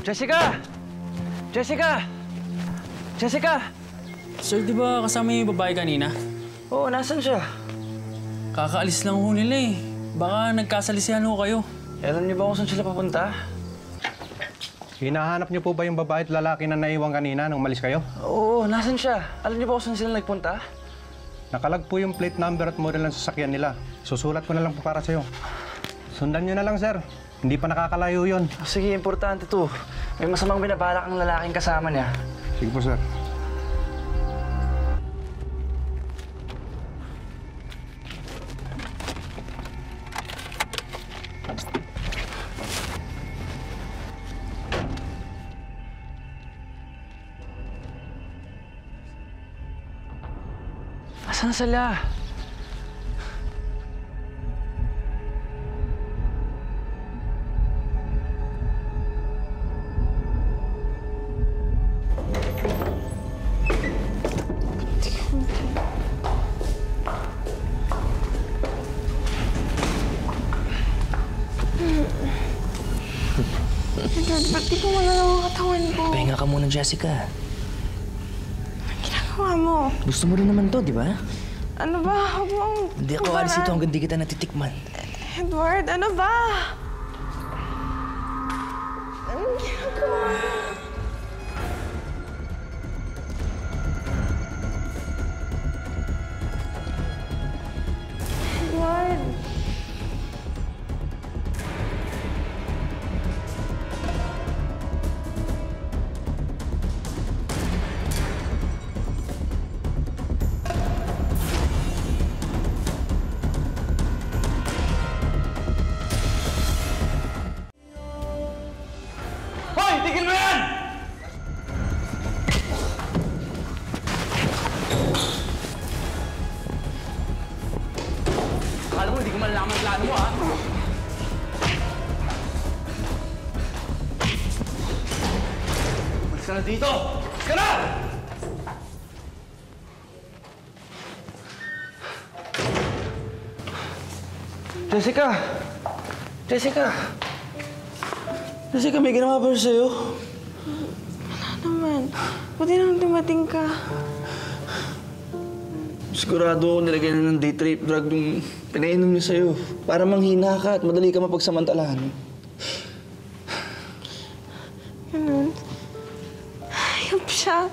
Jessica! Jessica! Jessica! Sir, di ba kasama yung babae kanina? Oo, nasan siya? Kakaalis lang ho nila eh. Baka nagkasalisihan ho kayo. Alam niyo ba kung saan sila papunta? Hinahanap niyo po ba yung babae at lalaki na naiwan kanina nung umalis kayo? Oo, nasan siya? Alam niyo ba kung saan sila nagpunta? Nakalag po yung plate number at model ng sasakyan nila. Susulat ko na lang po para sa'yo. Sundan niyo na lang, sir. Hindi pa nakakalayo yun. Sige, importante to. May masamang binabalak ang lalaking kasama niya. Sige po, sir. Asan sila? Dad, ba't di ko malalaw ang katawan ko? Pahinga ka muna, Jessica. Anong ginagawa mo? Gusto mo rin naman to, di ba? Ano ba? Huwag mo ang... Hindi ako alis dito hanggang di kita natitikman. Edward, ano ba? Anong ginagawa mo? Edward. Hoy! Tigil mo yan! Akala mo, hindi ko malalaman ang plano mo, ha? Malis ka na dito! Malis ka na! Jessica! Jessica! Jessica, may ginawa ba sa'yo? Wala naman. Buti nang dumating ka. Sigurado ako nilagay na ng date rape drug yung pinainom niya sa'yo. Para manghina ka at madali ka mapagsamantalahan. Ganun. Hayop siya.